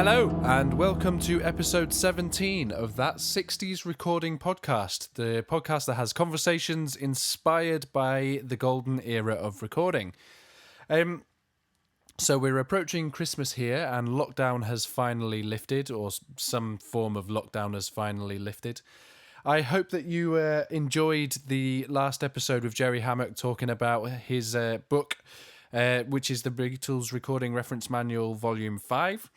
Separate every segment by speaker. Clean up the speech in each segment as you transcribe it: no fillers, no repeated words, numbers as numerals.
Speaker 1: Hello, and welcome to episode 17 of That 60s Recording Podcast, the podcast that has conversations inspired by the golden era of recording. So we're approaching Christmas here, and lockdown has finally lifted, or some form of lockdown has finally lifted. I hope that you enjoyed the last episode with Jerry Hammack talking about his book, which is the Beatles Recording Reference Manual, Volume 5.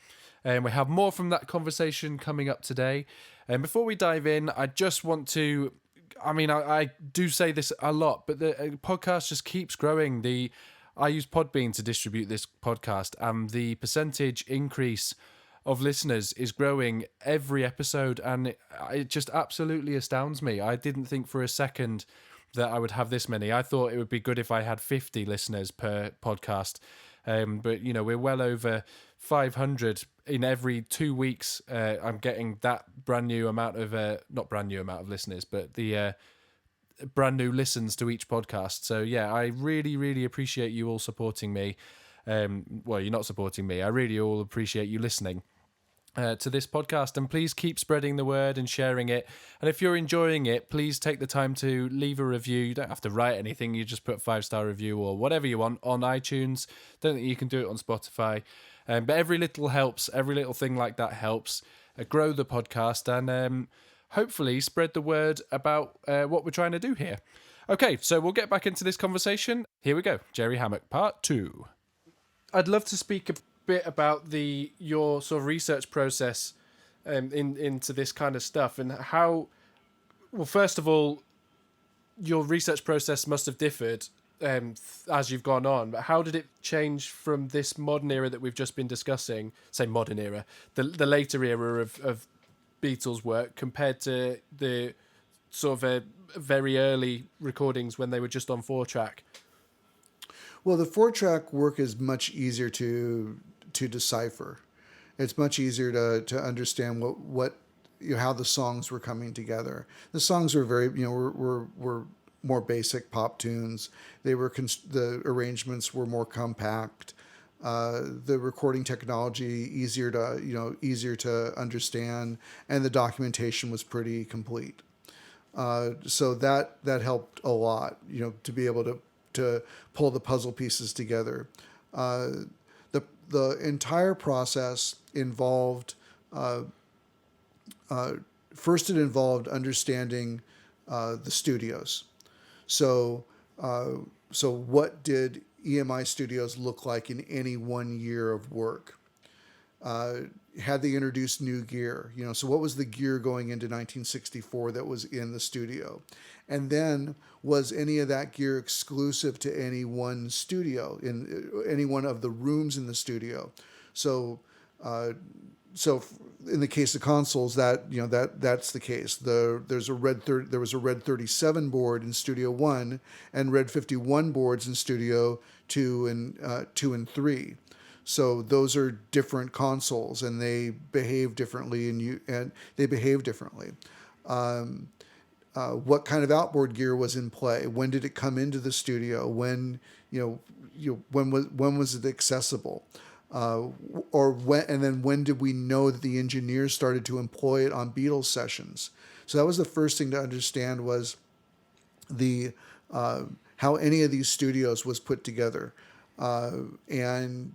Speaker 1: And we have more from that conversation coming up today. And before we dive in, I just want to... I do say this a lot, but the podcast just keeps growing. I use Podbean to distribute this podcast, and the percentage increase of listeners is growing every episode, and it just absolutely astounds me. I didn't think for a second that I would have this many. I thought it would be good if I had 50 listeners per podcast, but we're well over 500 in every 2 weeks. I'm getting that brand new amount of not brand new amount of listeners, but the brand new listens to each podcast. So yeah, I really appreciate you all supporting me. Well, you're not supporting me. I really all appreciate you listening to this podcast, and please keep spreading the word and sharing it. And if you're enjoying it, please take the time to leave a review. You don't have to write anything. You just put 5-star review or whatever you want on iTunes. Don't think you can do it on Spotify. But every little helps. Every little thing like that helps grow the podcast and hopefully spread the word about what we're trying to do here. Okay, so we'll get back into this conversation. Here we go. Jerry Hammack, part 2. I'd love to speak a bit about your sort of research process into this kind of stuff, and how, well, first of all, your research process must have differed as you've gone on, but how did it change from this modern era that we've just been discussing, say modern era, the later era of Beatles work, compared to the sort of very early recordings when they were just on 4-track?
Speaker 2: Well, the 4-track work is much easier to decipher. It's much easier to understand what how the songs were coming together. The songs were very were more basic pop tunes. They were the arrangements were more compact. The recording technology easier to understand, and the documentation was pretty complete. So that helped a lot. To be able to pull the puzzle pieces together. The entire process involved, first it involved understanding the studios. So what did EMI studios look like in any 1 year of work? Had they introduced new gear? So what was the gear going into 1964 that was in the studio? And then, was any of that gear exclusive to any one studio, in any one of the rooms in the studio? So in the case of consoles, that's the case. There was a Red 37 board in Studio 1 and Red 51 boards in Studio 2 and 3. So those are different consoles, and they behave differently, What kind of outboard gear was in play? When did it come into the studio? When was it accessible? When did we know that the engineers started to employ it on Beatles sessions? So that was the first thing to understand, was the how any of these studios was put together, and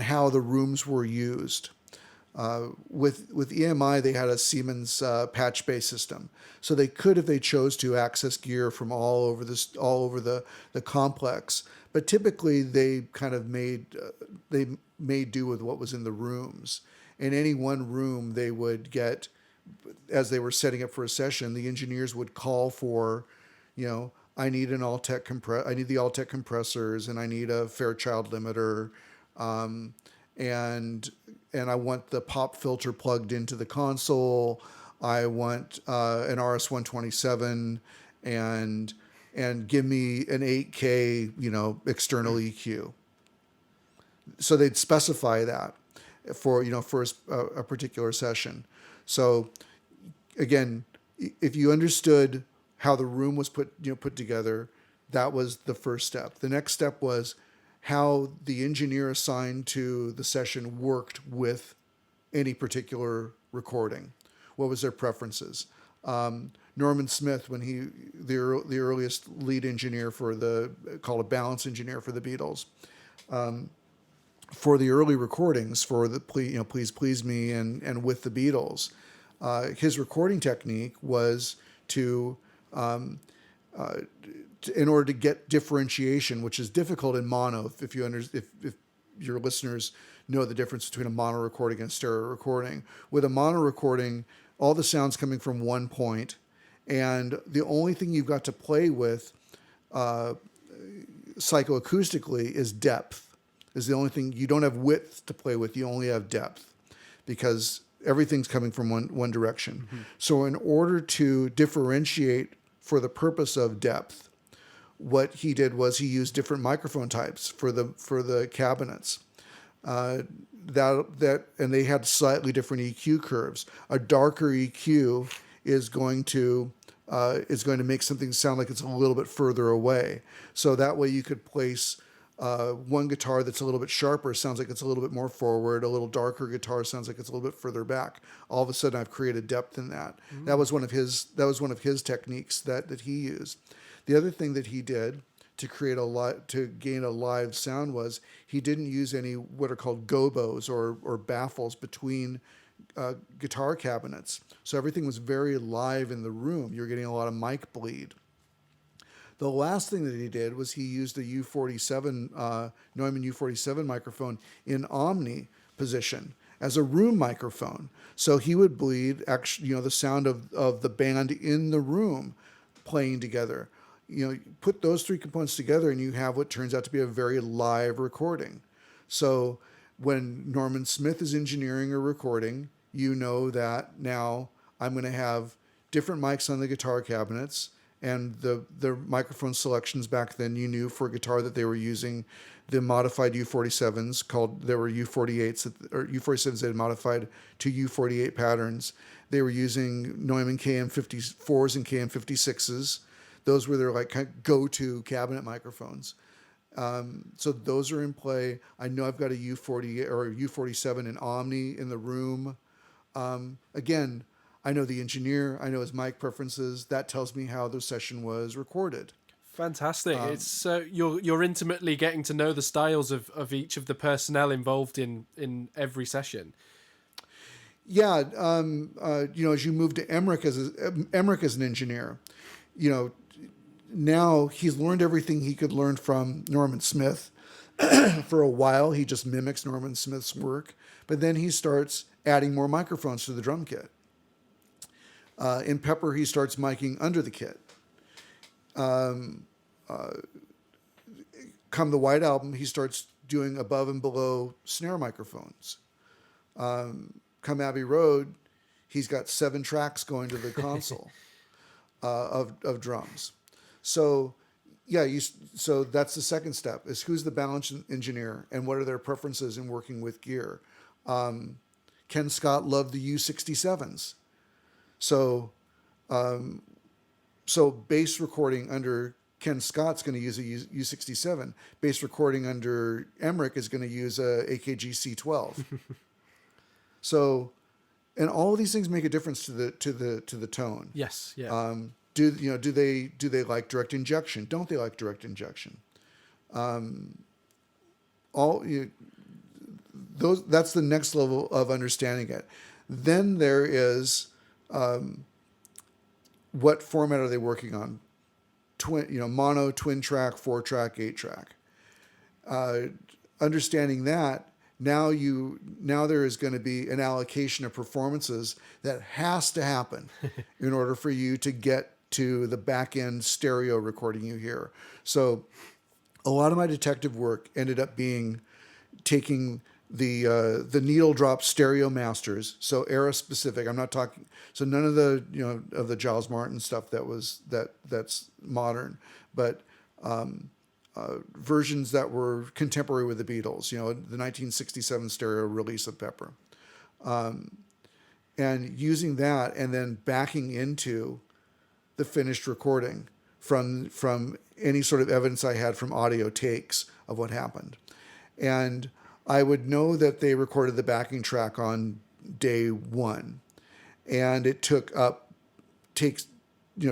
Speaker 2: how the rooms were used. With EMI, they had a Siemens patch-based system, so they could, if they chose to, access gear from all over the complex. But typically, they kind of made do with what was in the rooms. In any one room, they would get, as they were setting up for a session, the engineers would call for, I need an I need the Alltech compressors, and I need a Fairchild limiter, and I want the pop filter plugged into the console. I want an RS-127, and give me an 8K, external EQ. So they'd specify that for a particular session. So again, if you understood how the room was put together, that was the first step. The next step was, how the engineer assigned to the session worked with any particular recording. What was their preferences? Norman Smith, when the earliest lead engineer called a balance engineer for the Beatles, for the early recordings for the Please Please Me and with the Beatles, his recording technique was to in order to get differentiation, which is difficult in mono. If your listeners know the difference between a mono recording and a stereo recording, with a mono recording, all the sound's coming from one point, and the only thing you've got to play with psychoacoustically is depth. Is the only thing. You don't have width to play with. You only have depth, because everything's coming from one direction. Mm-hmm. So in order to differentiate for the purpose of depth, what he did was he used different microphone types for the cabinets. And they had slightly different EQ curves. A darker EQ is going to make something sound like it's a little bit further away. So that way you could place one guitar that's a little bit sharper sounds like it's a little bit more forward. A little darker guitar sounds like it's a little bit further back. All of a sudden, I've created depth in that. Mm. That was one of his techniques that he used. The other thing that he did to gain a live sound was he didn't use any what are called gobos or baffles between guitar cabinets. So everything was very live in the room. You're getting a lot of mic bleed. The last thing that he did was he used a U47 Neumann U47 microphone in omni position as a room microphone. So he would bleed the sound of the band in the room playing together. Put those three components together and you have what turns out to be a very live recording. So when Norman Smith is engineering a recording, you know that now I'm going to have different mics on the guitar cabinets, and the microphone selections back then, you knew for guitar that they were using the modified U47s there were U48s or U47s they had modified to U48 patterns. They were using Neumann KM54s and KM56s. Those were their kind of go-to cabinet microphones. So those are in play. I know I've got a U40 or a U47 in Omni in the room. Again, I know the engineer. I know his mic preferences. That tells me how the session was recorded.
Speaker 1: Fantastic. It's you're intimately getting to know the styles of each of the personnel involved in every session.
Speaker 2: Yeah. As you move to Emmerich as an engineer, now he's learned everything he could learn from Norman Smith. For a while, he just mimics Norman Smith's work, but then he starts adding more microphones to the drum kit. In Pepper, he starts miking under the kit. Come the White Album, he starts doing above and below snare microphones. Come Abbey Road, he's got 7 tracks going to the console of drums. So, so that's the second step, is who's the balance engineer and what are their preferences in working with gear. Ken Scott loved the U67s. So bass recording under Ken Scott's going to use a U67. Bass recording under Emmerich is going to use a AKG C12. So, and all of these things make a difference to the tone.
Speaker 1: Yes. Yeah.
Speaker 2: Do they like direct injection? Don't they like direct injection? That's the next level of understanding it. Then there is what format are they working on? Mono, twin track, 4-track, 8-track. Understanding that, now there is going to be an allocation of performances that has to happen in order for you to get to the back end stereo recording you hear. So a lot of my detective work ended up being taking the needle drop stereo masters, so era specific. I'm not talking, so none of the of the Giles Martin stuff that's modern, but versions that were contemporary with the Beatles. The 1967 stereo release of Pepper, and using that and then backing into the finished recording from any sort of evidence I had from audio takes of what happened. And I would know that they recorded the backing track on day one, and it takes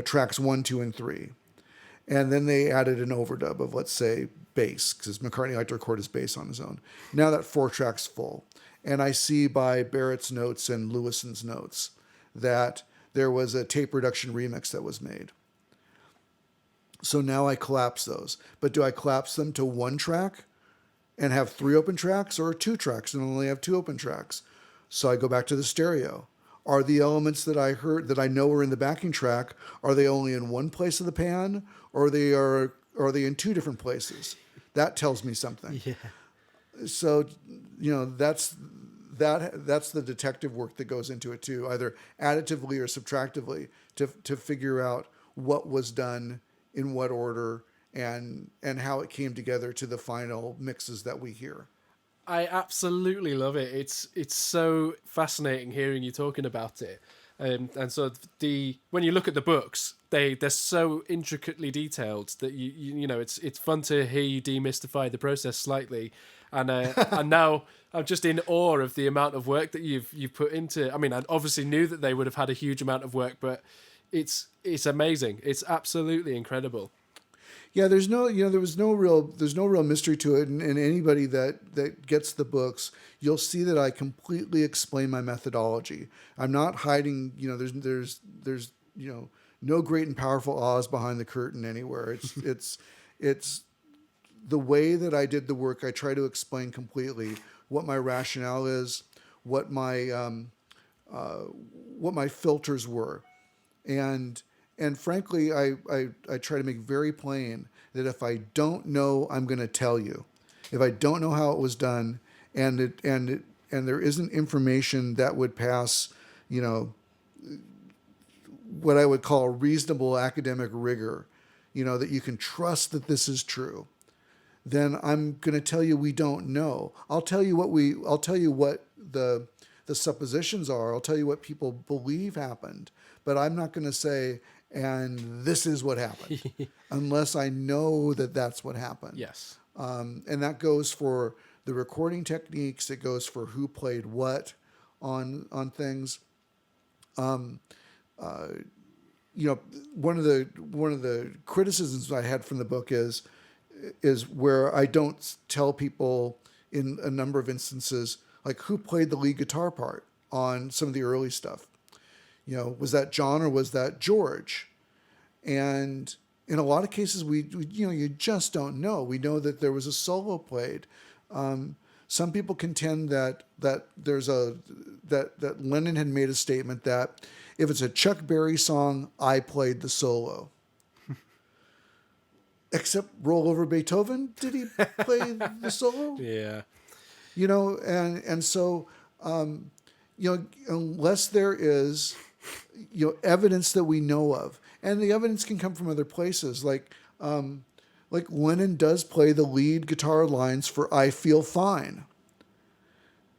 Speaker 2: tracks 1, 2, and 3, and then they added an overdub of, let's say, bass, because McCartney liked to record his bass on his own. Now that 4 tracks full, and I see by Barrett's notes and Lewison's notes that there was a tape reduction remix that was made. So now I collapse those. But do I collapse them to 1 track and have 3 open tracks, or 2 tracks and only have 2 open tracks? So I go back to the stereo. Are the elements that I heard, that I know are in the backing track, are they only in one place of the pan, or are they in 2 different places? That tells me something.
Speaker 1: Yeah.
Speaker 2: So, that's the detective work that goes into it too, either additively or subtractively, to figure out what was done in what order and how it came together to the final mixes that we hear.
Speaker 1: I absolutely love it. It's so fascinating hearing you talking about it. And so when you look at the books, they're so intricately detailed that it's fun to hear you demystify the process slightly. And and now I'm just in awe of the amount of work that you've put into. I mean, I obviously knew that they would have had a huge amount of work, but it's amazing. It's absolutely incredible.
Speaker 2: Yeah, there's no real mystery to it, and anybody that gets the books, you'll see that I completely explain my methodology. I'm not hiding. There's no great and powerful Oz behind the curtain anywhere. It's the way that I did the work. I try to explain completely what my rationale is, what my filters were, and frankly, I try to make very plain that if I don't know, I'm going to tell you. If I don't know how it was done, and there isn't information that would pass, what I would call reasonable academic rigor, that you can trust that this is true, then I'm going to tell you we don't know. I'll tell you what the suppositions are. I'll tell you what people believe happened, but I'm not going to say, and this is what happened, unless I know that that's what happened.
Speaker 1: Yes.
Speaker 2: And that goes for the recording techniques. It goes for who played what on things. One of the criticisms I had from the book is where I don't tell people in a number of instances, like, who played the lead guitar part on some of the early stuff. Was that John or was that George? And in a lot of cases, we you just don't know. We know that there was a solo played. Some people contend that Lennon had made a statement that if it's a Chuck Berry song, I played the solo. Except Roll Over Beethoven, did he play the solo?
Speaker 1: Yeah.
Speaker 2: And so unless there is evidence that we know of, and the evidence can come from other places, like Lennon does play the lead guitar lines for "I Feel Fine."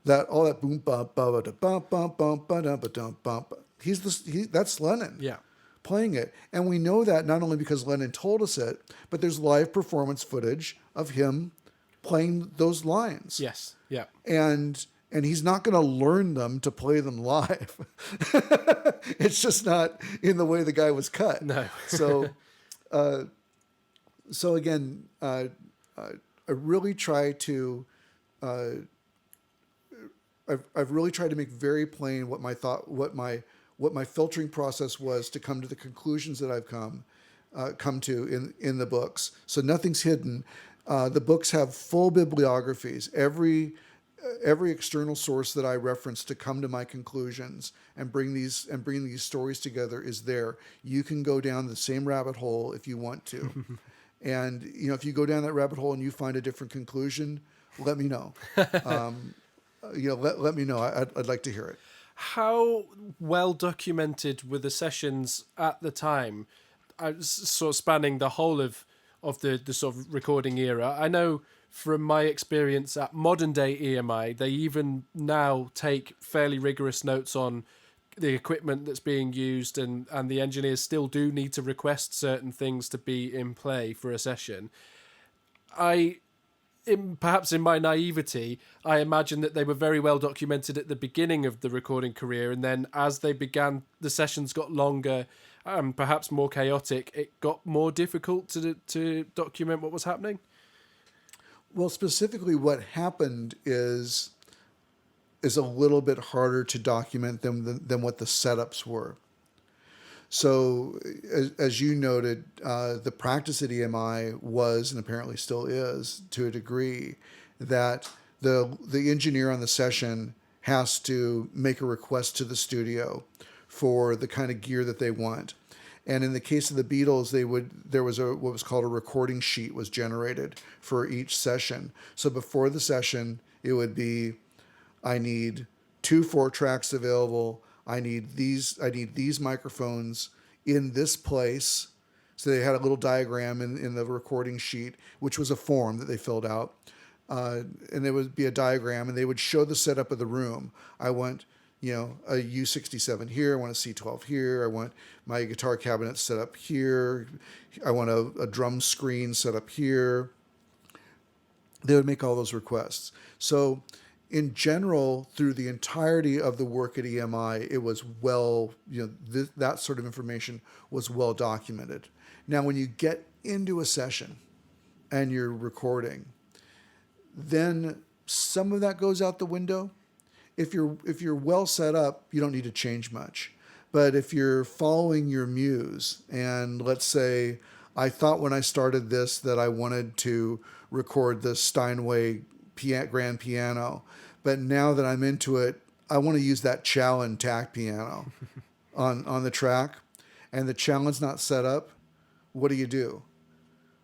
Speaker 2: That boom ba ba da bum bum bum ba da ba dum bum. That's Lennon.
Speaker 1: Yeah.
Speaker 2: Playing it, and we know that not only because Lennon told us it, but there's live performance footage of him playing those lines.
Speaker 1: Yes. Yeah.
Speaker 2: And he's not going to learn them to play them live. It's just not in the way the guy was cut.
Speaker 1: No.
Speaker 2: So again, I really try to. I've really tried to make very plain what my filtering process was to come to the conclusions that I've come to in the books. So nothing's hidden. The books have full bibliographies. Every external source that I reference to come to my conclusions and bring these stories together is there. You can go down the same rabbit hole if you want to. And if you go down that rabbit hole and you find a different conclusion, let me know. Let me know. I'd like to hear it.
Speaker 1: How well documented were the sessions at the time, sort of spanning the whole of the sort of recording era? I know from my experience at modern day EMI, they even now take fairly rigorous notes on the equipment that's being used, and the engineers still do need to request certain things to be in play for a session. I perhaps in my naivety, I imagine that they were very well documented at the beginning of the recording career, and then as they began, the sessions got longer, perhaps more chaotic. It got more difficult to document what was happening.
Speaker 2: Well, specifically, what happened is a little bit harder to document than what the setups were. So, as you noted, the practice at EMI was, and apparently still is, to a degree, that the engineer on the session has to make a request to the studio for the kind of gear that they want. And in the case of the Beatles, there was what was called a recording sheet was generated for each session. So before the session, it would be, I need 2 4-tracks available. I need these microphones in this place. So they had a little diagram in the recording sheet, which was a form that they filled out. And there would be a diagram, and they would show the setup of the room. I want, a U67 here. I want a C12 here. I want my guitar cabinet set up here. I want a drum screen set up here. They would make all those requests. So in general, through the entirety of the work at EMI, it was that sort of information was well documented. Now, when you get into a session and you're recording, then some of that goes out the window. If you're well set up, you don't need to change much. But if you're following your muse, and let's say I thought when I started this that I wanted to record the Steinway grand piano, but now that I'm into it, I want to use that Challen tack piano on the track, and the Challen's not set up. What do?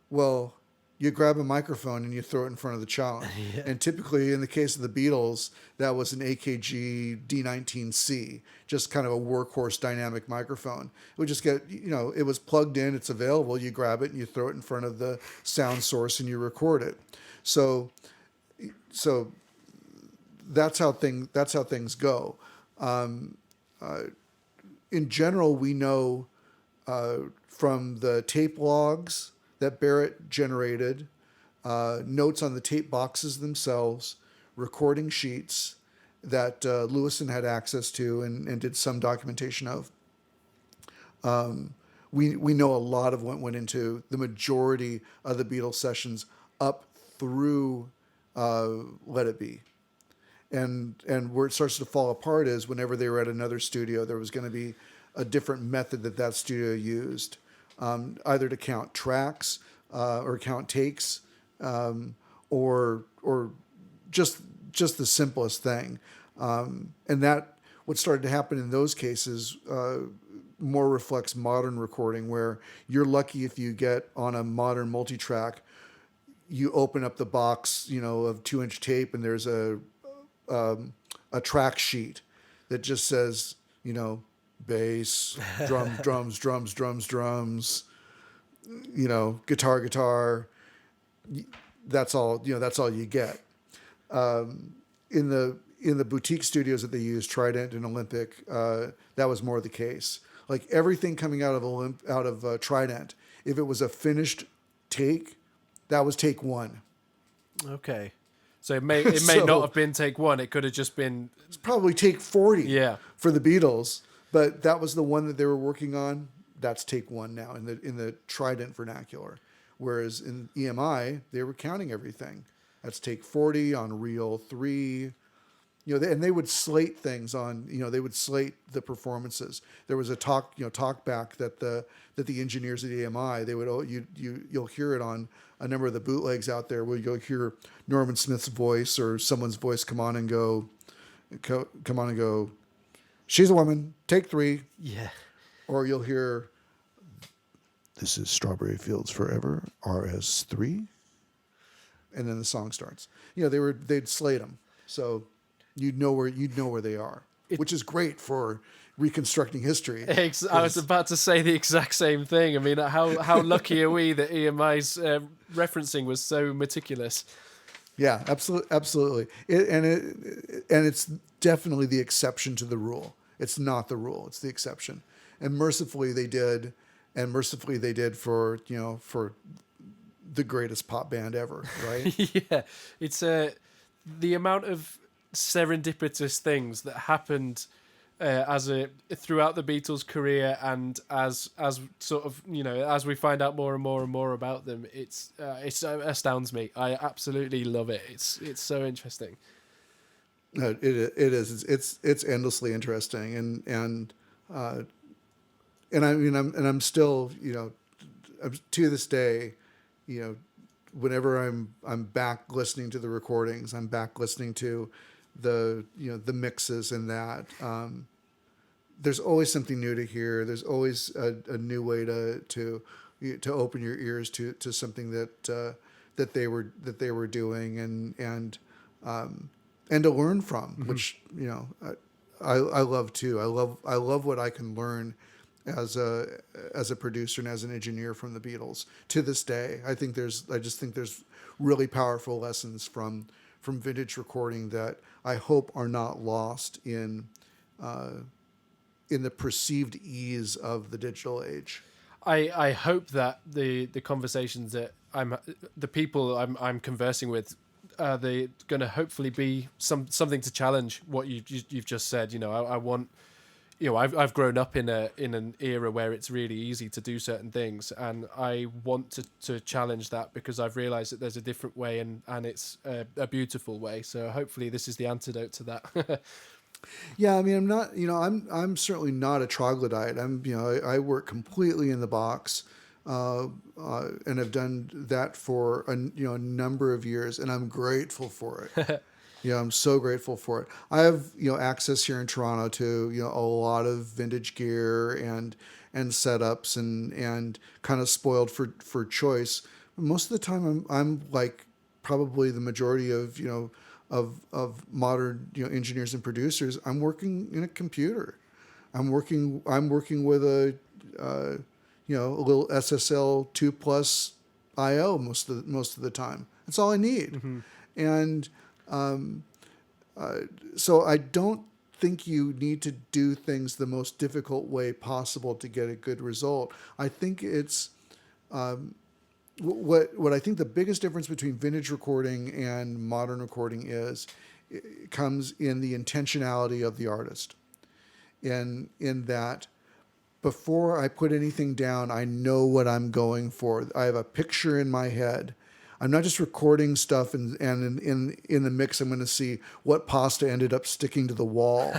Speaker 2: Well, you grab a microphone and you throw it in front of the Challen. Yeah. And typically, in the case of the Beatles, that was an AKG D19C, just kind of a workhorse dynamic microphone. It would just get, it was plugged in, it's available. You grab it and you throw it in front of the sound source and you record it. So that's how things go. In general, we know from the tape logs that Barrett generated, notes on the tape boxes themselves, recording sheets that Lewison had access to and did some documentation of. We know a lot of what went into the majority of the Beatles sessions up through Let It Be. And where it starts to fall apart is whenever they were at another studio, there was going to be a different method that studio used, either to count tracks or count takes, or just the simplest thing. And that what started to happen in those cases more reflects modern recording, where you're lucky if you get on a modern multi-track, you open up the box, of 2-inch tape, and there's a track sheet that just says, bass, drums, guitar. That's all, that's all you get. In the boutique studios that they use, Trident and Olympic, that was more the case. Like everything coming out of Trident, if it was a finished take, that was take 1.
Speaker 1: Okay. So it may not have been take 1. It could have just been...
Speaker 2: It's probably take 40
Speaker 1: yeah.
Speaker 2: for the Beatles. But that was the one that they were working on. That's take 1 now in the Trident vernacular. Whereas in EMI, they were counting everything. That's take 40 on reel 3. And they would slate things on, they would slate the performances. There was a talk back that the engineers at EMI, they would, you'll hear it on a number of the bootlegs out there where you'll hear Norman Smith's voice or someone's voice come on and go, she's a woman, take 3.
Speaker 1: Yeah.
Speaker 2: Or you'll hear, this is Strawberry Fields Forever, RS3. And then the song starts. They'd slate them. So you'd know where they are, which is great for reconstructing history.
Speaker 1: I was about to say the exact same thing. I mean, how lucky are we that EMI's referencing was so meticulous?
Speaker 2: Yeah, absolutely. It's definitely the exception to the rule. It's not the rule. It's the exception. And mercifully they did for the greatest pop band ever, right?
Speaker 1: Yeah, it's the amount of serendipitous things that happened throughout the Beatles' career, and as sort of, as we find out more and more and more about them, it astounds me. I absolutely love it. It's so interesting.
Speaker 2: No, it is. It's endlessly interesting, and I mean, I'm still, to this day, whenever I'm back listening to the recordings, I'm back listening to the mixes and that. There's always something new to hear. There's always a new way to open your ears to something that they were doing and to learn from, which I love too. I love what I can learn as a producer and as an engineer from the Beatles to this day. I just think there's really powerful lessons from vintage recording that I hope are not lost in the perceived ease of the digital age.
Speaker 1: I hope that the conversations that the people I'm conversing with, they're going to hopefully be something to challenge what you've just said. I want, I've grown up in an era where it's really easy to do certain things, and I want to challenge that, because I've realized that there's a different way, and it's a beautiful way. So hopefully this is the antidote to that.
Speaker 2: Yeah, I mean, I'm not, I'm certainly not a troglodyte. I work completely in the box, and have done that for a number of years, and I'm grateful for it. I'm so grateful for it. I have, access here in Toronto to, a lot of vintage gear and setups and kind of spoiled for choice. Most of the time I'm like probably the majority of, of modern, engineers and producers, I'm working in a computer. I'm working with a little SSL 2 plus IO most of the time. That's all I need.
Speaker 1: Mm-hmm.
Speaker 2: And so I don't think you need to do things the most difficult way possible to get a good result. I think it's what I think the biggest difference between vintage recording and modern recording is, it comes in the intentionality of the artist. In that, before I put anything down, I know what I'm going for. I have a picture in my head. I'm not just recording stuff and in the mix I'm going to see what pasta ended up sticking to the wall.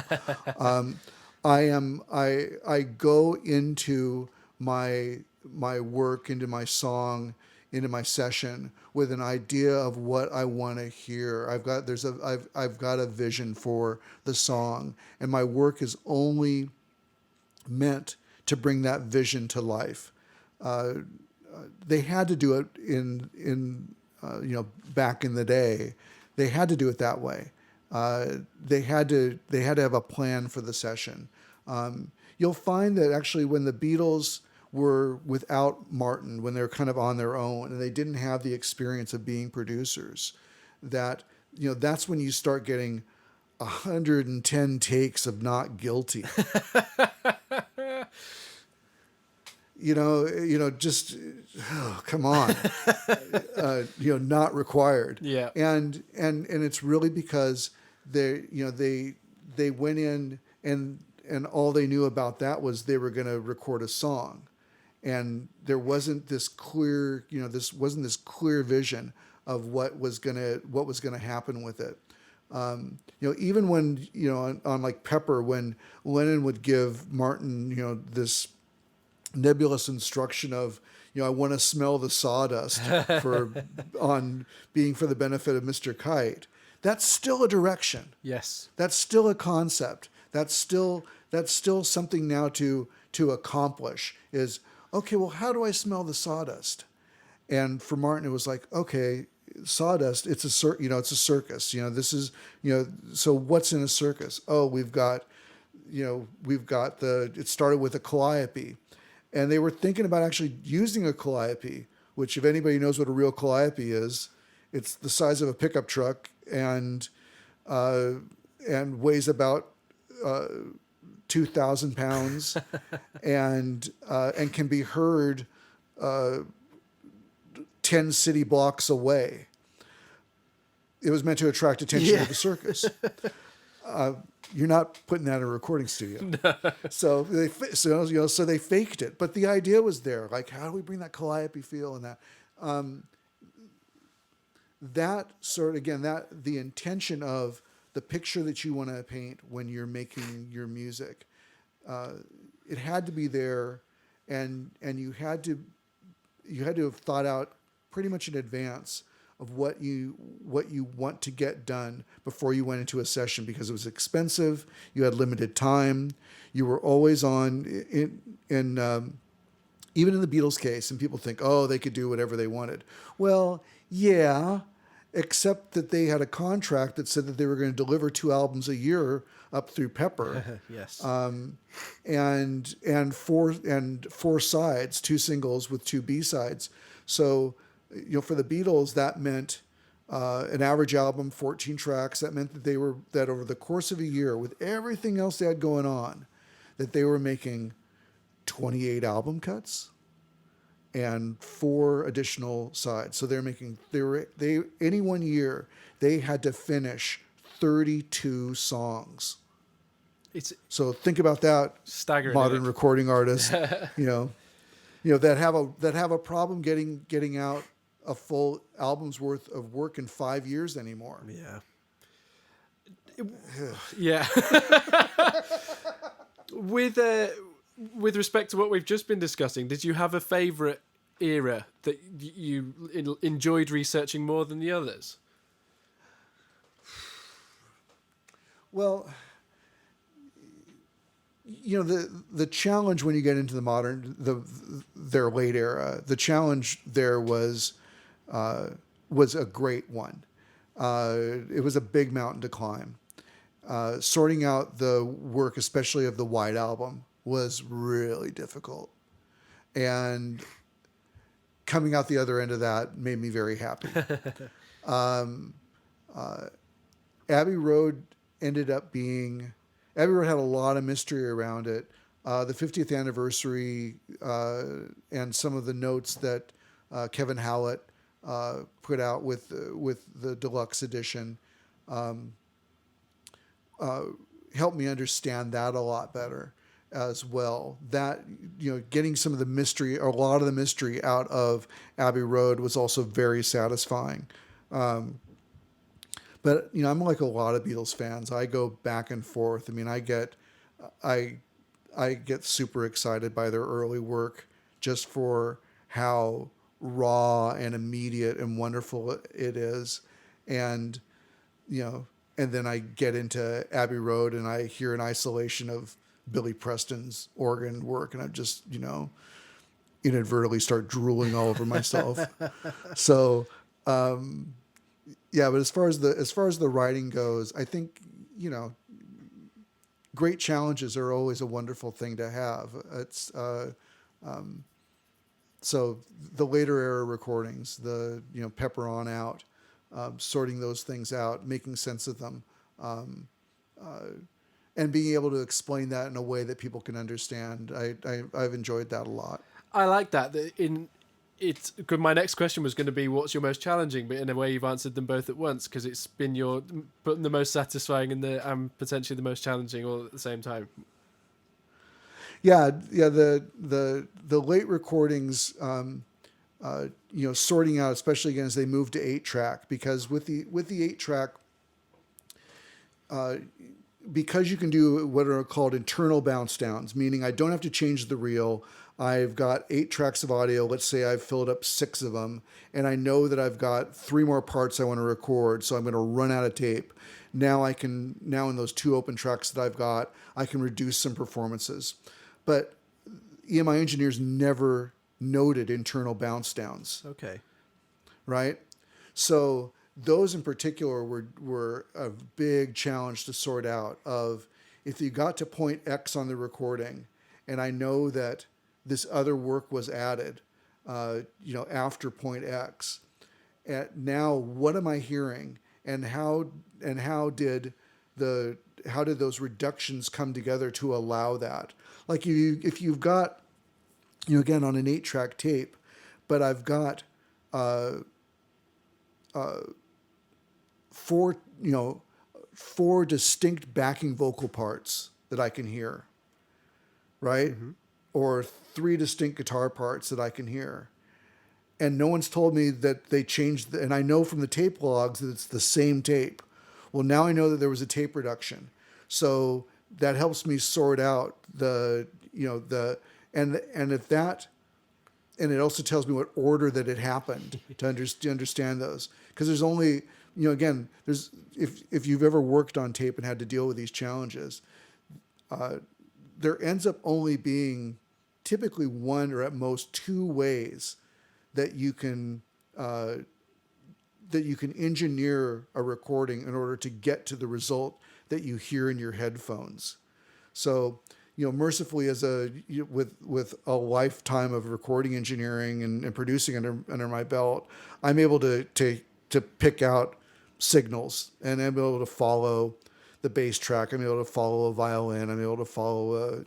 Speaker 2: I go into my work, into my song, into my session with an idea of what I want to hear. I've got a vision for the song, and my work is only meant to bring that vision to life. They had to do it in back in the day. They had to do it that way. They had to have a plan for the session. You'll find that actually when the Beatles were without Martin, when they were kind of on their own and they didn't have the experience of being producers, that that's when you start getting 110 takes of Not Guilty. Just come on, not required.
Speaker 1: Yeah.
Speaker 2: And it's really because they went in and all they knew about that was they were going to record a song, and there wasn't this clear this clear vision of what was gonna happen with it. Even when on like Pepper, when Lennon would give Martin this nebulous instruction of I want to smell the sawdust for the benefit of Mr. Kite. That's still a direction.
Speaker 1: Yes.
Speaker 2: That's still a concept. That's still something now to accomplish. Is okay. Well, how do I smell the sawdust? And for Martin, it was like, okay, sawdust. It's a circus. This is So what's in a circus? Oh, we've got it started with a calliope. And they were thinking about actually using a calliope, which, if anybody knows what a real calliope is, it's the size of a pickup truck and weighs about 2,000 pounds, and can be heard 10 10 city blocks away. It was meant to attract attention to the circus. You're not putting that in a recording studio. No. So they faked it. But the idea was there. Like, how do we bring that calliope feel and that? That sort of, again, that the intention of the picture that you want to paint when you're making your music, it had to be there, and you had to have thought out pretty much in advance of what you want to get done before you went into a session, because it was expensive. You had limited time. You were always on even in the Beatles case, and people think, oh, they could do whatever they wanted. Well, yeah, except that they had a contract that said that they were going to deliver 2 albums a year up through Pepper.
Speaker 1: Yes.
Speaker 2: And 4 sides, 2 singles with 2 B-sides. So, for the Beatles, that meant an average album, 14 tracks. That meant that over the course of a year, with everything else they had going on, that they were making 28 album cuts and 4 additional sides. So any one year they had to finish 32 songs. So think about that,
Speaker 1: staggering.
Speaker 2: Modern recording artists, that have a problem getting out a full album's worth of work in 5 years anymore.
Speaker 1: Yeah. With respect to what we've just been discussing, did you have a favorite era that you enjoyed researching more than the others?
Speaker 2: Well, the challenge when you get into the modern, their late era, the challenge there was a great one. It was a big mountain to climb. Sorting out the work, especially of the White Album, was really difficult. And coming out the other end of that made me very happy. Abbey Road Abbey Road had a lot of mystery around it. The 50th anniversary and some of the notes that Kevin Howlett put out with the deluxe edition helped me understand that a lot better as well. That, getting some of the mystery, or a lot of the mystery out of Abbey Road was also very satisfying. But, I'm like a lot of Beatles fans. I go back and forth. I mean, I get super excited by their early work just for how raw and immediate and wonderful it is. And, and then I get into Abbey Road and I hear an isolation of Billy Preston's organ work, and I just, inadvertently start drooling all over myself. So, yeah, but as far as the writing goes, I think, great challenges are always a wonderful thing to have. It's so the later era recordings, the Pepper on out, sorting those things out, making sense of them, and being able to explain that in a way that people can understand. I've enjoyed that a lot.
Speaker 1: I like that. Because my next question was going to be, what's your most challenging? But in a way, you've answered them both at once, because it's been the most satisfying and potentially the most challenging all at the same time.
Speaker 2: Yeah. The late recordings, sorting out, especially again as they moved to 8-track, because with the 8-track, because you can do what are called internal bounce downs, meaning I don't have to change the reel. I've got 8 tracks of audio. Let's say I've filled up 6 of them, and I know that I've got 3 more parts I want to record, so I'm going to run out of tape. Now in those 2 open tracks that I've got, I can reduce some performances. But EMI engineers never noted internal bounce downs.
Speaker 1: Okay.
Speaker 2: Right? So those in particular were a big challenge to sort out. Of if you got to point X on the recording, and I know that this other work was added, after point X. And now, what am I hearing, and how did those reductions come together to allow that? Like if you've got, again on an 8-track tape, but I've got four, four distinct backing vocal parts that I can hear, right?
Speaker 1: Mm-hmm.
Speaker 2: Or three distinct guitar parts that I can hear. And no one's told me that they changed, and I know from the tape logs that it's the same tape. Well, now I know that there was a tape reduction. So that helps me sort out and if that, and it also tells me what order that it happened to understand those. Because there's only, again, there's, if you've ever worked on tape and had to deal with these challenges, there ends up only being typically one or at most two ways that you can engineer a recording in order to get to the result that you hear in your headphones. So, mercifully, with a lifetime of recording engineering and producing under my belt, I'm able to pick out signals, and I'm able to follow the bass track. I'm able to follow a violin. I'm able to follow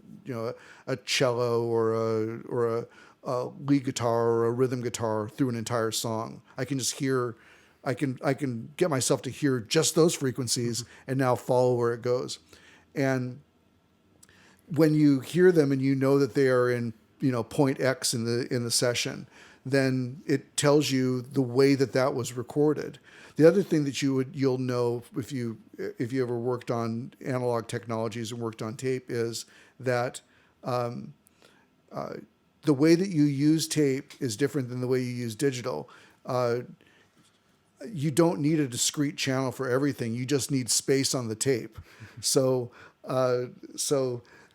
Speaker 2: a cello or a lead guitar or a rhythm guitar through an entire song. I can just hear, I can get myself to hear just those frequencies and now follow where it goes. And when you hear them and you know that they are in point X in the session, then it tells you the way that was recorded. The other thing that you'll know if you ever worked on analog technologies and worked on tape is that the way that you use tape is different than the way you use digital. You don't need a discrete channel for everything. You just need space on the tape. So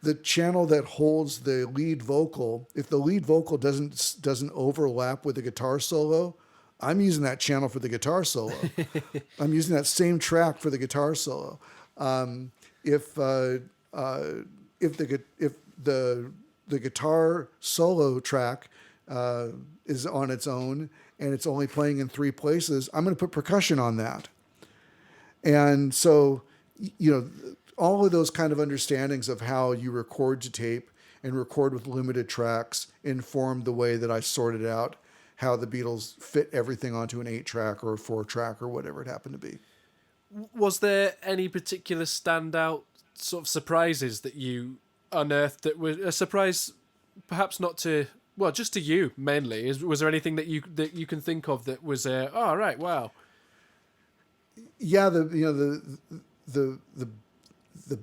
Speaker 2: the channel that holds the lead vocal, if the lead vocal doesn't overlap with the guitar solo, I'm using that channel for the guitar solo. I'm using that same track for the guitar solo. If the guitar solo track is on its own and it's only playing in three places, I'm going to put percussion on that. And so, all of those kind of understandings of how you record to tape and record with limited tracks informed the way that I sorted out how the Beatles fit everything onto an 8-track or a 4-track or whatever it happened to be.
Speaker 1: Was there any particular standout sort of surprises that you unearthed that were a surprise, perhaps not to, well, just to you mainly? Was there anything that you can think of that was oh right, wow?
Speaker 2: Yeah, the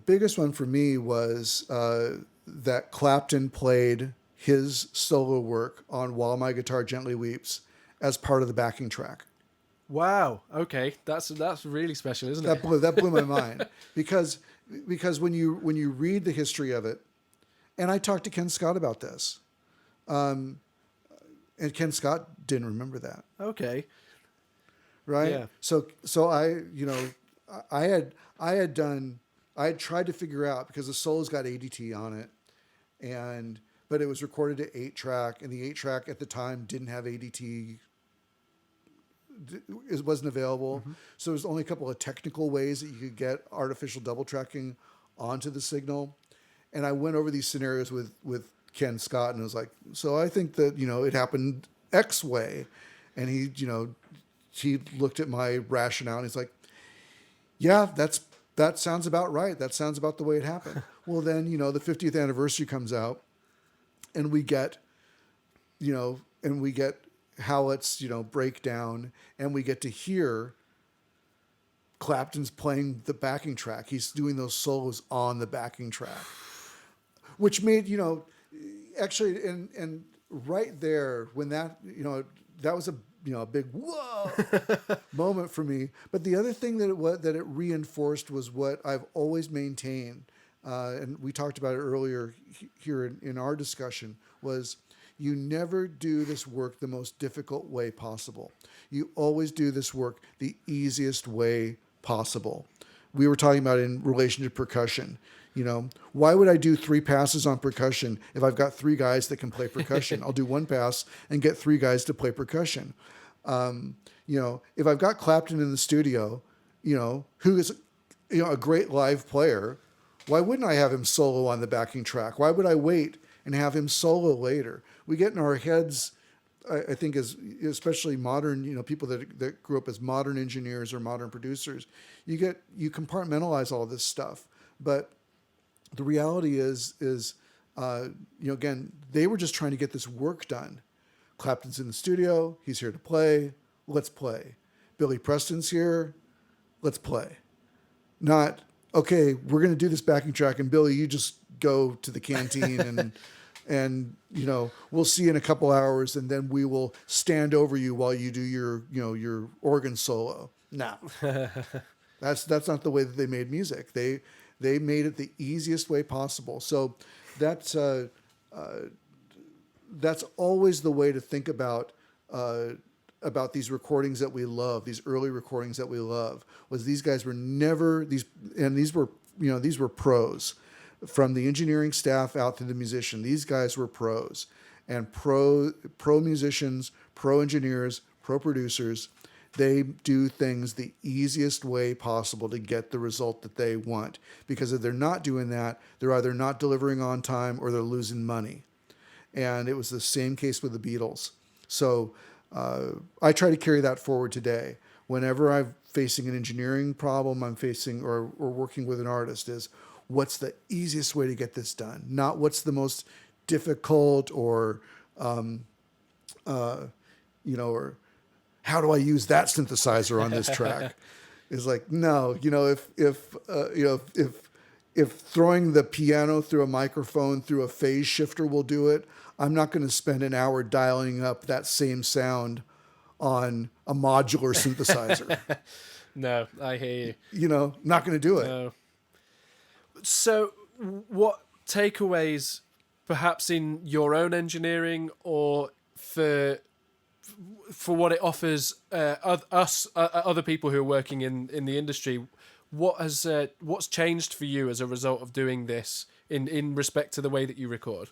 Speaker 2: biggest one for me was that Clapton played his solo work on "While My Guitar Gently Weeps" as part of the backing track.
Speaker 1: Wow. Okay, that's really special, isn't it?
Speaker 2: That blew my mind because when you read the history of it, and I talked to Ken Scott about this, and Ken Scott didn't remember that.
Speaker 1: Okay.
Speaker 2: Right.
Speaker 1: Yeah.
Speaker 2: So I had tried to figure out, because the solo's got ADT on it, but it was recorded to 8-track, and the 8-track at the time didn't have ADT. It wasn't available. Mm-hmm. So there's only a couple of technical ways that you could get artificial double tracking onto the signal. And I went over these scenarios with Ken Scott, and I was like, so I think that, it happened X way. And he looked at my rationale and he's like, yeah, that sounds about right. That sounds about the way it happened. Well, then, the 50th anniversary comes out, and we get Howlett's, breakdown, and we get to hear Clapton's playing the backing track. He's doing those solos on the backing track, which made, actually, and right there when that, that was a big whoa moment for me. But the other thing that it reinforced was what I've always maintained, and we talked about it earlier here in our discussion, was you never do this work the most difficult way possible. You always do this work the easiest way possible. We were talking about in relation to percussion. Why would I do 3 passes on percussion if I've got 3 guys that can play percussion? I'll do 1 pass and get 3 guys to play percussion. If I've got Clapton in the studio, who is, a great live player, why wouldn't I have him solo on the backing track? Why would I wait and have him solo later? We get in our heads I think as especially modern, people that grew up as modern engineers or modern producers, you compartmentalize all this stuff. But the reality is again, they were just trying to get this work done. Clapton's in the studio. He's here to play. Let's play. Billy Preston's here. Let's play. Not, okay, we're going to do this backing track, and Billy, you just go to the canteen and we'll see you in a couple hours, and then we will stand over you while you do your organ solo. No, that's not the way that they made music. They made it the easiest way possible. So that's always the way to think about these recordings that we love, these early recordings that we love. Was these guys were never these were pros. From the engineering staff out to the musician, these guys were pros, and pro musicians, pro engineers, pro producers. They do things the easiest way possible to get the result that they want. Because if they're not doing that, they're either not delivering on time or they're losing money. And it was the same case with the Beatles. So I try to carry that forward today. Whenever I'm facing an engineering problem, I'm facing or working with an artist, is what's the easiest way to get this done? Not what's the most difficult or or how do I use that synthesizer on this track? It's like, no, if throwing the piano through a microphone through a phase shifter will do it, I'm not going to spend an hour dialing up that same sound on a modular synthesizer.
Speaker 1: No, I hear you.
Speaker 2: Not going to do it.
Speaker 1: No. So, what takeaways, perhaps in your own engineering or for what it offers other people who are working in the industry, what's changed for you as a result of doing this in respect to the way that you record?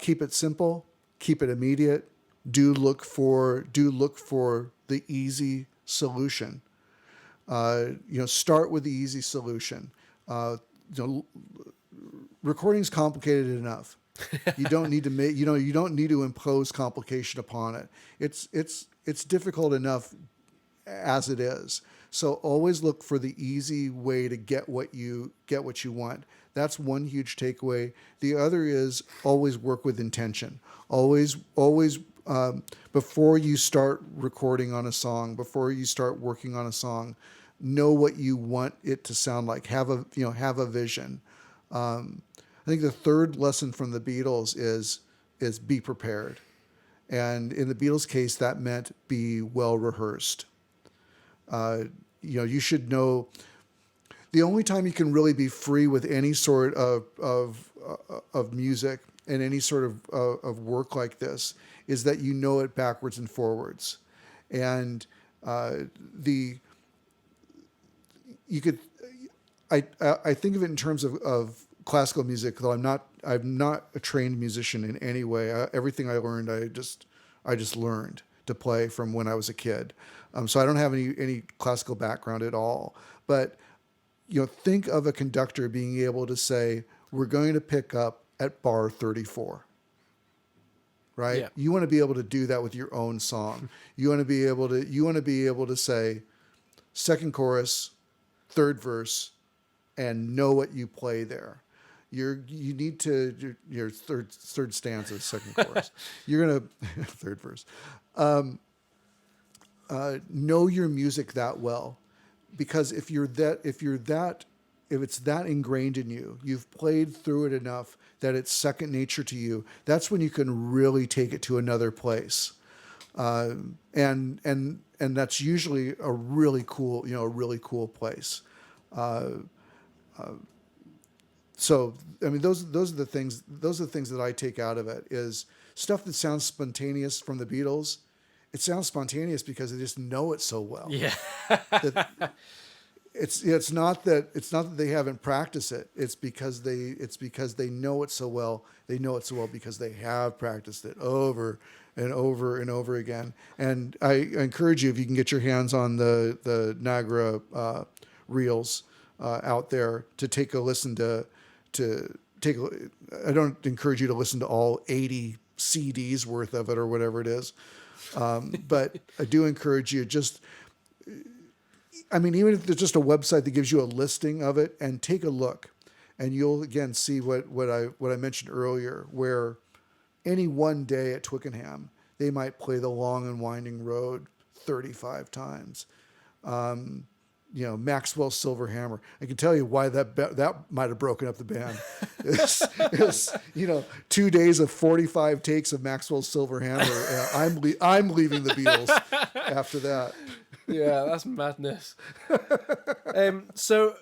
Speaker 2: Keep it simple, keep it immediate. Do look for the easy solution. Start with the easy solution. Recording's complicated enough. You don't need to you don't need to impose complication upon it. It's difficult enough as it is. So always look for the easy way to get what you want. That's one huge takeaway. The other is always work with intention. Always before you start recording on a song, before you start working on a song, know what you want it to sound like. Have a vision. I think the third lesson from the Beatles is be prepared. And in the Beatles' case, that meant be well rehearsed. You should know the only time you can really be free with any sort of music and any sort of work like this is that you know it backwards and forwards. And I think of it in terms of classical music, though I'm not a trained musician in any way. Everything I learned, I just learned to play from when I was a kid. So I don't have any classical background at all. But think of a conductor being able to say, "We're going to pick up at bar 34." Right? Yeah. You want to be able to do that with your own song. You want to be able to say, second chorus, third verse, and know what you play there. You need to your third stanza, second chorus. You're gonna third verse. Know your music that well, because if it's that ingrained in you, you've played through it enough that it's second nature to you. That's when you can really take it to another place, and that's usually a really cool place. So, I mean, those are the things that I take out of it, is stuff that sounds spontaneous from the Beatles. It sounds spontaneous because they just know it so well.
Speaker 1: Yeah.
Speaker 2: It's not that they haven't practiced it. It's because they know it so well. They know it so well because they have practiced it over and over and over again. And I encourage you, if you can get your hands on the Niagara reels out there, to take a listen to I don't encourage you to listen to all 80 CDs worth of it or whatever it is. But I do encourage you even if there's just a website that gives you a listing of it, and take a look, and you'll again see what I mentioned earlier, where any one day at Twickenham, they might play The Long and Winding Road 35 times. Maxwell's Silver Hammer. I can tell you why that might have broken up the band. It's 2 days of 45 takes of Maxwell's Silver Hammer. I'm leaving the Beatles after that.
Speaker 1: Yeah, that's madness. So,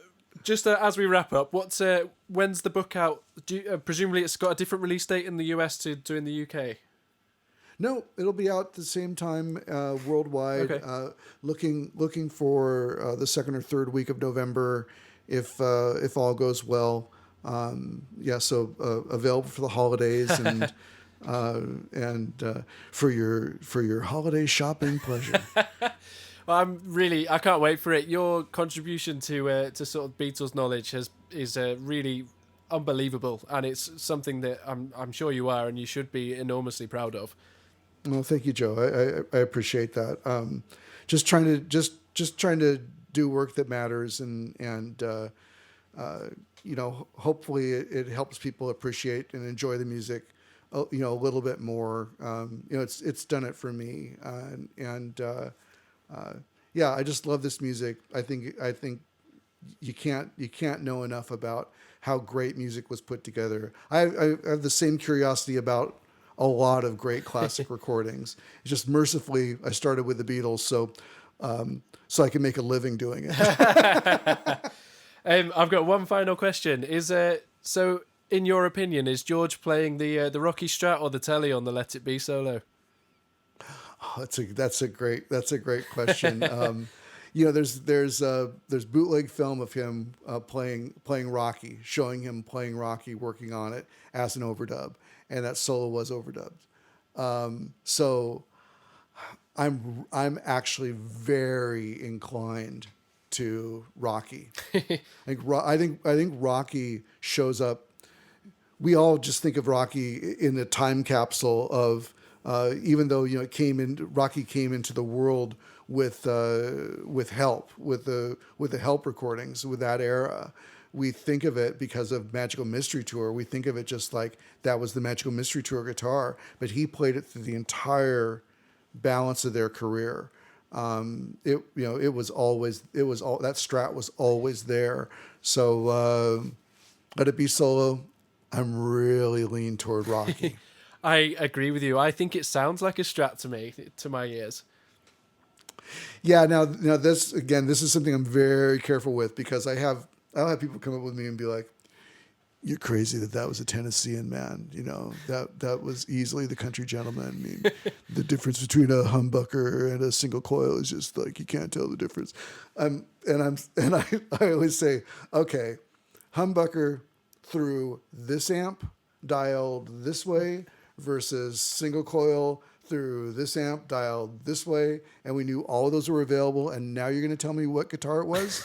Speaker 1: just as we wrap up, when's the book out? Presumably, it's got a different release date in the US to in the UK.
Speaker 2: No, it'll be out the same time worldwide.
Speaker 1: Okay.
Speaker 2: Looking for the second or third week of November, if all goes well. So available for the holidays and for your holiday shopping pleasure.
Speaker 1: Well, I can't wait for it. Your contribution to sort of Beatles knowledge is really unbelievable, and it's something that I'm sure you are, and you should be enormously proud of.
Speaker 2: Well, thank you, Joe. I appreciate that. Just trying to do work that matters, and hopefully it helps people appreciate and enjoy the music, a little bit more. It's done it for me, I just love this music. I think you can't know enough about how great music was put together. I have the same curiosity about a lot of great classic recordings. It's just mercifully I started with the Beatles, so I can make a living doing it.
Speaker 1: I've got one final question. So in your opinion, is George playing the Rocky Strat or the Telly on the Let It Be solo?
Speaker 2: Oh, that's a great question. There's bootleg film of him playing Rocky, showing him playing Rocky, working on it as an overdub, and that solo was overdubbed. So I'm actually very inclined to Rocky. I think Rocky shows up. We all just think of Rocky in the time capsule of even though Rocky came into the world with help with the help recordings with that era. We think of it because of Magical Mystery Tour. We think of it just like that was the Magical Mystery Tour guitar, but he played it through the entire balance of their career. That Strat was always there. So Let It Be solo, I'm really lean toward Rocky.
Speaker 1: I agree with you. I think it sounds like a Strat to me, to my ears.
Speaker 2: Yeah. Now this is something I'm very careful with, because I'll have people come up with me and be like, "You're crazy that was a Tennessean man. That was easily the country gentleman. I mean, the difference between a humbucker and a single coil is just like, you can't tell the difference." I always say, okay, humbucker through this amp dialed this way versus single coil through this amp dialed this way, and we knew all of those were available, and now you're going to tell me what guitar it was?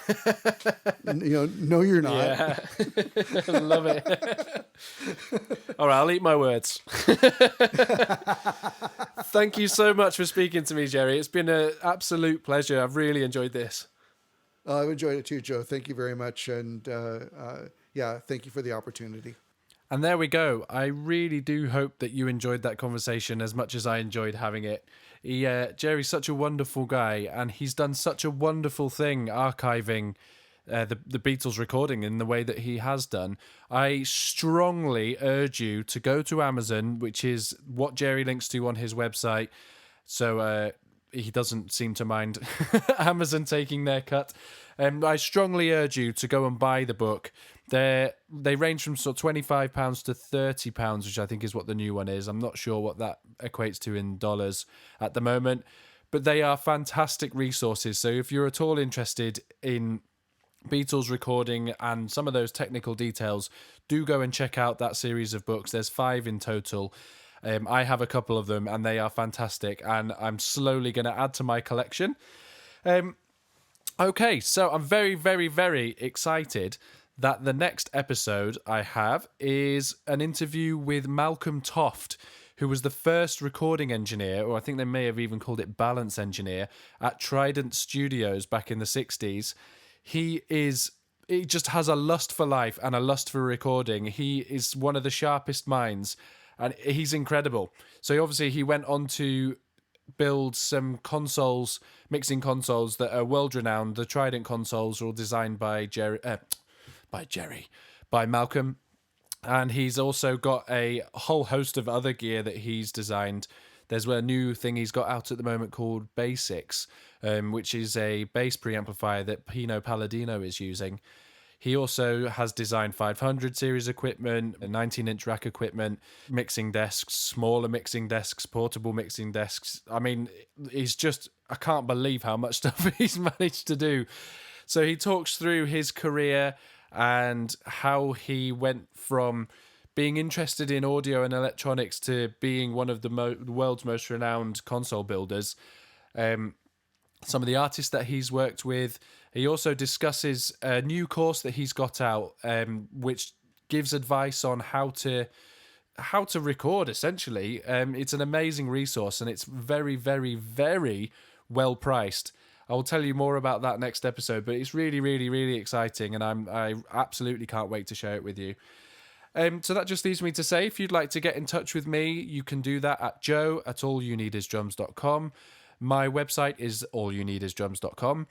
Speaker 2: No, you're not.
Speaker 1: Yeah. I love it. All right, I'll eat my words. Thank you so much for speaking to me, Jerry. It's been an absolute pleasure. I've really enjoyed this.
Speaker 2: I've enjoyed it too, Joe. Thank you very much, and thank you for the opportunity.
Speaker 1: And there we go. I really do hope that you enjoyed that conversation as much as I enjoyed having it. Jerry's such a wonderful guy, and he's done such a wonderful thing archiving the Beatles recording in the way that he has done. I strongly urge you to go to Amazon, which is what Jerry links to on his website. So he doesn't seem to mind Amazon taking their cut. I strongly urge you to go and buy the book. They range from sort of £25 to £30, which I think is what the new one is. I'm not sure what that equates to in dollars at the moment, but they are fantastic resources. So if you're at all interested in Beatles recording and some of those technical details, do go and check out that series of books. There's 5 in total. I have a couple of them, and they are fantastic, and I'm slowly going to add to my collection. Okay, so I'm very, very, very excited that the next episode I have is an interview with Malcolm Toft, who was the first recording engineer, or I think they may have even called it balance engineer, at Trident Studios back in the 60s. He just has a lust for life and a lust for recording. He is one of the sharpest minds, and he's incredible. So obviously he went on to build some consoles, mixing consoles that are world renowned. The Trident consoles are all designed by by Malcolm, and he's also got a whole host of other gear that he's designed. There's a new thing he's got out at the moment called Basics, which is a bass preamplifier that Pino Palladino is using. He also has designed 500 series equipment, a 19-inch rack equipment, mixing desks, smaller mixing desks, portable mixing desks. I mean, I can't believe how much stuff he's managed to do. So he talks through his career and how he went from being interested in audio and electronics to being one of the world's most renowned console builders. Some of the artists that he's worked with. He also discusses a new course that he's got out, which gives advice on how to record, essentially. It's an amazing resource, and it's very, very, very well priced. I will tell you more about that next episode, but it's really, really, really exciting, and I absolutely can't wait to share it with you. So that just leaves me to say, if you'd like to get in touch with me, you can do that at joe@allyouneedisdrums.com. My website is allyouneedisdrums.com.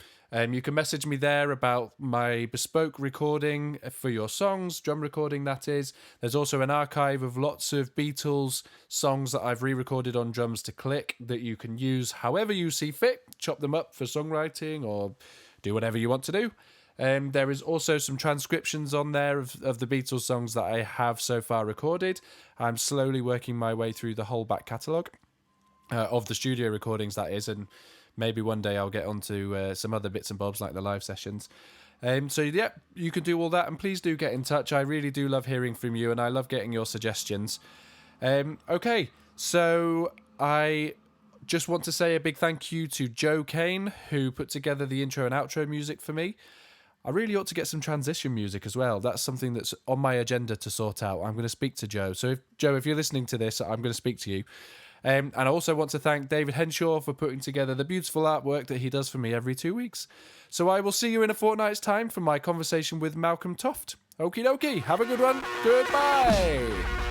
Speaker 1: You can message me there about my bespoke recording for your songs, drum recording that is. There's also an archive of lots of Beatles songs that I've re-recorded on drums to click that you can use however you see fit. Chop them up for songwriting or do whatever you want to do. There is also some transcriptions on there of the Beatles songs that I have so far recorded. I'm slowly working my way through the whole back catalogue. Of the studio recordings, that is, and maybe one day I'll get onto some other bits and bobs like the live sessions. So yeah, you can do all that, and please do get in touch. I really do love hearing from you, and I love getting your suggestions. Okay, so I just want to say a big thank you to Joe Kane, who put together the intro and outro music for me. I really ought to get some transition music as well. That's something that's on my agenda to sort out. I'm going to speak to Joe. So if you're listening to this, I'm going to speak to you. And I also want to thank David Henshaw for putting together the beautiful artwork that he does for me every 2 weeks. So I will see you in a fortnight's time for my conversation with Malcolm Toft. Okie dokie, have a good one. Goodbye.